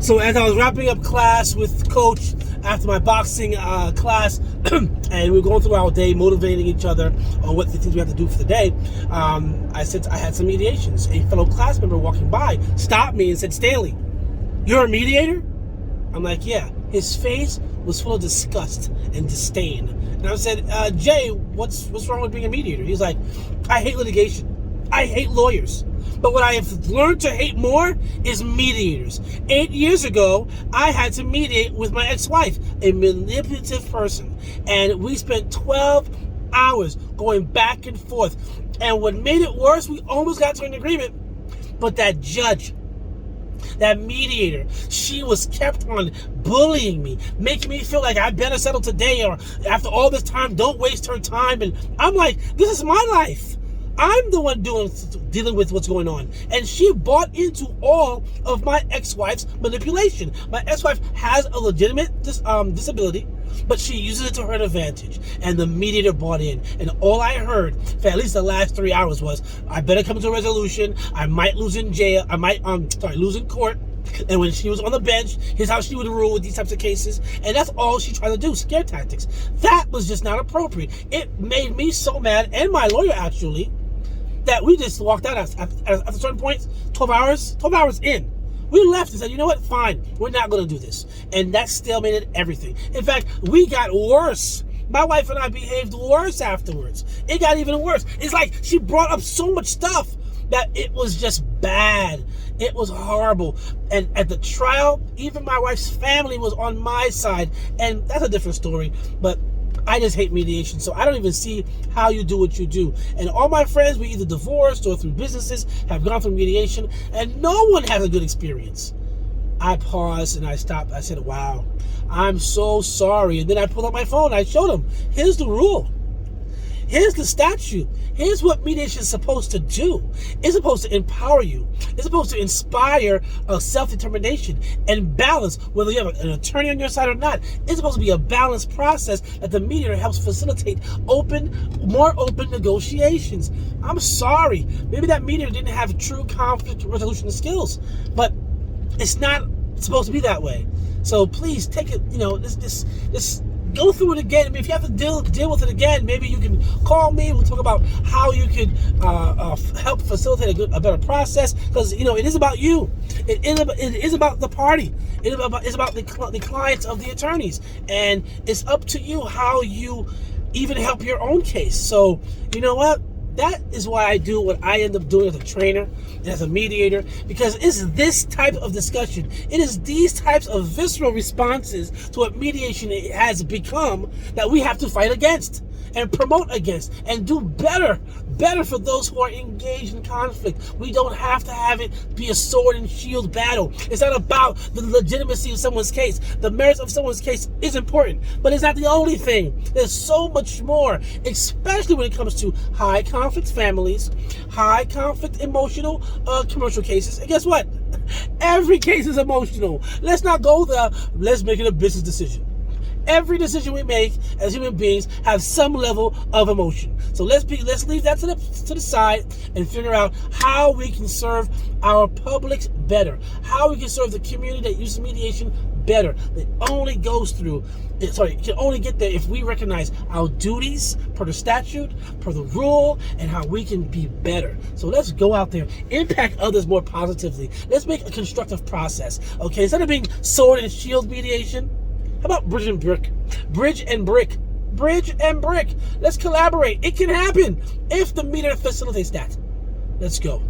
So as I was wrapping up class with Coach after my boxing class, and we were going through our day, motivating each other on what the things we have to do for the day, I said I had some mediations. A fellow class member walking by stopped me and said, "Stanley, you're a mediator?" I'm like, "Yeah." His face was full of disgust and disdain. And I said, "Jay, what's wrong with being a mediator?" He's like, "I hate litigation. I hate lawyers. But what I have learned to hate more is mediators. 8 years ago, I had to mediate with my ex-wife, a manipulative person. And we spent 12 hours going back and forth. And what made it worse, we almost got to an agreement. But that judge, that mediator, she was kept on bullying me, making me feel like I better settle today, or after all this time, don't waste her time." And I'm like, this is my life. I'm the one dealing with what's going on. And she bought into all of my ex-wife's manipulation. My ex-wife has a legitimate disability, but she uses it to her advantage. And the mediator bought in. And all I heard for at least the last 3 hours was, I better come to a resolution. I might lose in jail. I might lose in court. And when she was on the bench, here's how she would rule with these types of cases. And that's all she tried to do, scare tactics. That was just not appropriate. It made me so mad, and my lawyer actually, that we just walked out at certain points, 12 hours in. We left and said, you know what, fine, we're not going to do this. And that stalemated everything. In fact, we got worse. My wife and I behaved worse afterwards. It got even worse. It's like she brought up so much stuff that it was just bad. It was horrible. And at the trial, even my wife's family was on my side. And that's a different story. But I just hate mediation, so I don't even see how you do what you do. And all my friends, we either divorced or through businesses, have gone through mediation, and no one has a good experience. I paused and I stopped. I said, wow, I'm so sorry. And then I pulled out my phone. I showed them, here's the rule. Here's the statute. Here's what mediation is supposed to do. It's supposed to empower you. It's supposed to inspire self-determination and balance, whether you have an attorney on your side or not. It's supposed to be a balanced process that the mediator helps facilitate more open negotiations. I'm sorry. Maybe that mediator didn't have true conflict resolution skills, but it's not supposed to be that way. So please take it, this go through it again. I mean, if you have to deal with it again, maybe you can call me. We'll talk about how you could help facilitate a better process, because it is about you. It is about the party. It's about the clients of the attorneys, and it's up to you how you even help your own case. So you know what? That is why I do what I end up doing as a trainer and as a mediator, because it's this type of discussion. It is these types of visceral responses to what mediation has become that we have to fight against and promote against and do better for those who are engaged in conflict. We don't have to have it be a sword and shield battle. It's not about the legitimacy of someone's case. The merits of someone's case is important, but it's not the only thing. There's so much more, especially when it comes to high conflict families, high conflict emotional commercial cases. And guess what? Every case is emotional. Let's not go there. Let's make it a business decision. Every decision we make as human beings have some level of emotion. So let's leave that to the side and figure out how we can serve our public better, how we can serve the community that uses mediation better. It only can only get there if we recognize our duties per the statute, per the rule, and how we can be better. So let's go out there, impact others more positively. Let's make a constructive process. Okay, instead of being sword and shield mediation, how about bridge and brick? Bridge and brick. Bridge and brick. Let's collaborate. It can happen if the mediator facilitates that. Let's go.